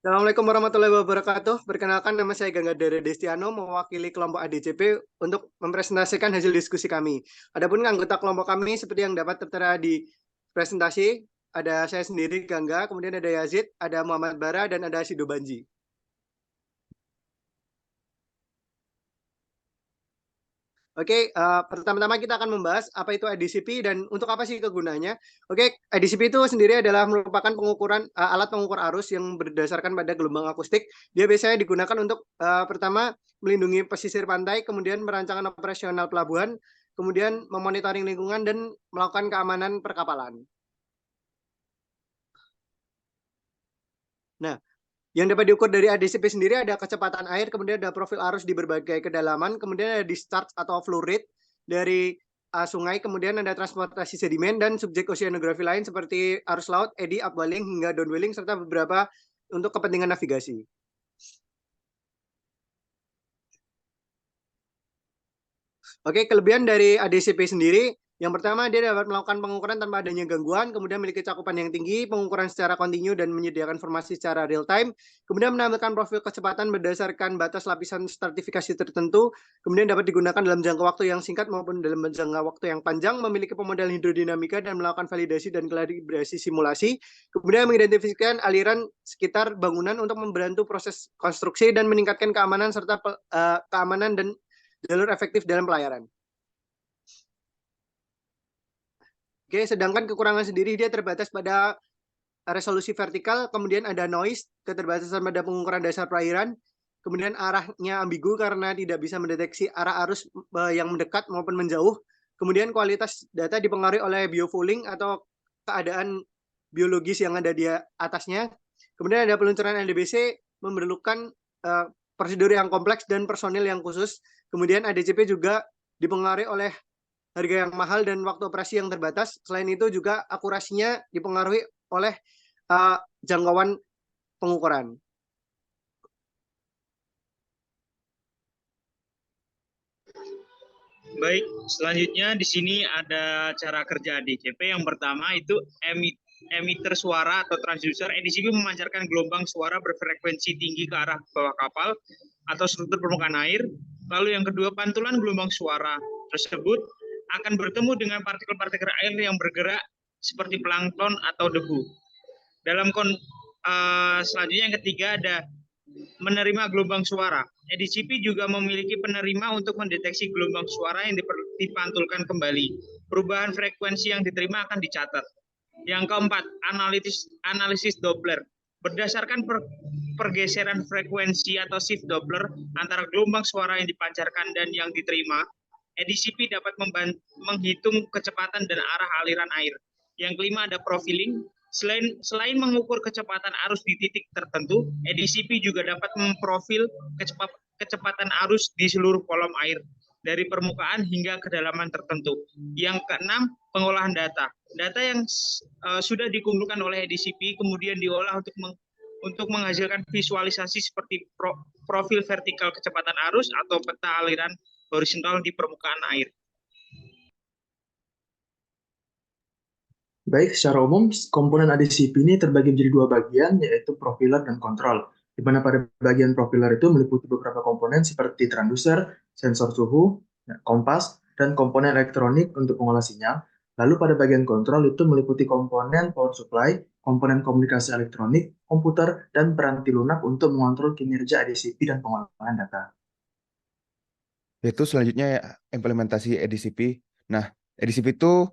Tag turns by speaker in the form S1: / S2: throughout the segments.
S1: Assalamualaikum warahmatullahi wabarakatuh. Perkenalkan nama saya Ganggadara Destiano, mewakili kelompok ADCP untuk mempresentasikan hasil diskusi kami. Adapun anggota kelompok kami seperti yang dapat tertera di presentasi, ada saya sendiri Gangga, kemudian ada Yazid, ada Muhammad Bara, dan ada Sido Banji. Oke, pertama-tama kita akan membahas apa itu ADCP dan untuk apa sih kegunaannya. Oke, ADCP itu sendiri adalah merupakan alat pengukur arus yang berdasarkan pada gelombang akustik. Dia biasanya digunakan untuk pertama melindungi pesisir pantai, kemudian merancangkan operasional pelabuhan, kemudian memonitoring lingkungan dan melakukan keamanan perkapalan. Nah, yang dapat diukur dari ADCP sendiri ada kecepatan air, kemudian ada profil arus di berbagai kedalaman, kemudian ada discharge atau flow rate dari sungai, kemudian ada transportasi sedimen dan subjek oceanografi lain seperti arus laut, eddy, upwelling hingga downwelling serta beberapa untuk kepentingan navigasi. Oke, kelebihan dari ADCP sendiri, yang pertama dia dapat melakukan pengukuran tanpa adanya gangguan, kemudian memiliki cakupan yang tinggi, pengukuran secara kontinu dan menyediakan informasi secara real time, kemudian menampilkan profil kecepatan berdasarkan batas lapisan stratifikasi tertentu, kemudian dapat digunakan dalam jangka waktu yang singkat maupun dalam jangka waktu yang panjang, memiliki pemodelan hidrodinamika dan melakukan validasi dan kalibrasi simulasi, kemudian mengidentifikasikan aliran sekitar bangunan untuk membantu proses konstruksi dan meningkatkan keamanan serta keamanan dan jalur efektif dalam pelayaran. Oke, sedangkan kekurangan sendiri dia terbatas pada resolusi vertikal, kemudian ada noise, keterbatasan pada pengukuran dasar perairan, kemudian arahnya ambigu karena tidak bisa mendeteksi arah arus yang mendekat maupun menjauh, kemudian kualitas data dipengaruhi oleh biofouling atau keadaan biologis yang ada di atasnya, kemudian ada peluncuran LDBC memerlukan prosedur yang kompleks dan personil yang khusus, kemudian ADCP juga dipengaruhi oleh harga yang mahal dan waktu operasi yang terbatas. Selain itu juga akurasinya dipengaruhi oleh jangkauan pengukuran.
S2: Baik, selanjutnya di sini ada cara kerja ADCP. Yang pertama itu emitter suara atau transducer. ADCP memancarkan gelombang suara berfrekuensi tinggi ke arah bawah kapal atau struktur permukaan air. Lalu yang kedua, pantulan gelombang suara tersebut akan bertemu dengan partikel-partikel air yang bergerak seperti plankton atau debu. Selanjutnya yang ketiga ada menerima gelombang suara. ADCP juga memiliki penerima untuk mendeteksi gelombang suara yang dipantulkan kembali. Perubahan frekuensi yang diterima akan dicatat. Yang keempat, analisis Doppler. Berdasarkan pergeseran frekuensi atau shift Doppler antara gelombang suara yang dipancarkan dan yang diterima, ADCP dapat menghitung kecepatan dan arah aliran air. Yang kelima ada profiling. Selain mengukur kecepatan arus di titik tertentu, ADCP juga dapat memprofil kecepatan arus di seluruh kolom air dari permukaan hingga kedalaman tertentu. Yang keenam, pengolahan data. Data yang sudah dikumpulkan oleh ADCP kemudian diolah untuk menghasilkan visualisasi seperti profil vertikal kecepatan arus atau peta aliran horizontal di permukaan air.
S3: Baik, secara umum komponen ADCP ini terbagi menjadi dua bagian, yaitu profiler dan kontrol. Di mana pada bagian profiler itu meliputi beberapa komponen seperti transducer, sensor suhu, kompas, dan komponen elektronik untuk mengolah sinyal. Lalu pada bagian kontrol itu meliputi komponen power supply, komponen komunikasi elektronik, komputer, dan peranti lunak untuk mengontrol kinerja ADCP dan pengolahan data.
S4: Itu selanjutnya implementasi ADCP. Nah, ADCP itu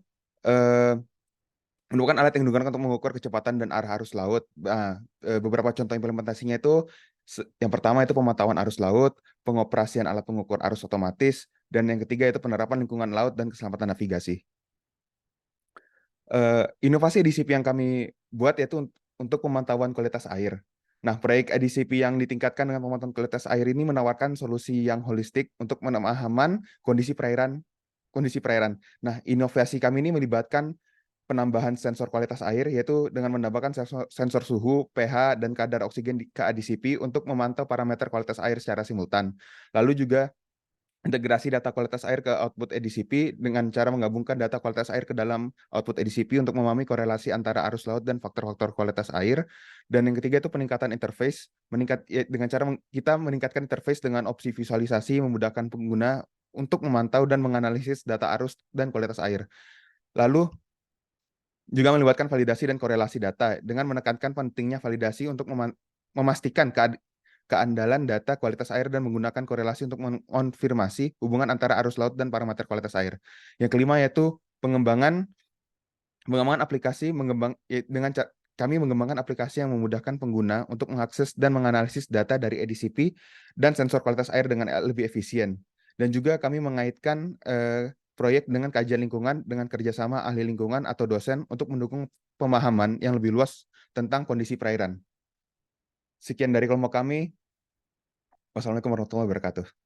S4: merupakan alat yang digunakan untuk mengukur kecepatan dan arah arus laut. Nah, beberapa contoh implementasinya itu, yang pertama itu pemantauan arus laut, pengoperasian alat pengukur arus otomatis, dan yang ketiga itu penerapan lingkungan laut dan keselamatan navigasi. Inovasi ADCP yang kami buat yaitu untuk pemantauan kualitas air. Nah, proyek ADCP yang ditingkatkan dengan pemantauan kualitas air ini menawarkan solusi yang holistik untuk pemahaman kondisi perairan. Nah, inovasi kami ini melibatkan penambahan sensor kualitas air, yaitu dengan menambahkan sensor suhu, pH, dan kadar oksigen ke ADCP untuk memantau parameter kualitas air secara simultan. Lalu juga integrasi data kualitas air ke output EDCP dengan cara menggabungkan data kualitas air ke dalam output EDCP untuk memahami korelasi antara arus laut dan faktor-faktor kualitas air. Dan yang ketiga itu peningkatan interface, dengan cara kita meningkatkan interface dengan opsi visualisasi, memudahkan pengguna untuk memantau dan menganalisis data arus dan kualitas air. Lalu juga melibatkan validasi dan korelasi data dengan menekankan pentingnya validasi untuk memastikan keandalan data kualitas air dan menggunakan korelasi untuk mengonfirmasi hubungan antara arus laut dan parameter kualitas air. Yang kelima yaitu pengembangan aplikasi kami mengembangkan aplikasi yang memudahkan pengguna untuk mengakses dan menganalisis data dari EDCP dan sensor kualitas air dengan lebih efisien. Dan juga kami mengaitkan proyek dengan kajian lingkungan dengan kerjasama ahli lingkungan atau dosen untuk mendukung pemahaman yang lebih luas tentang kondisi perairan. Sekian dari kelompok kami. Wassalamualaikum warahmatullahi wabarakatuh.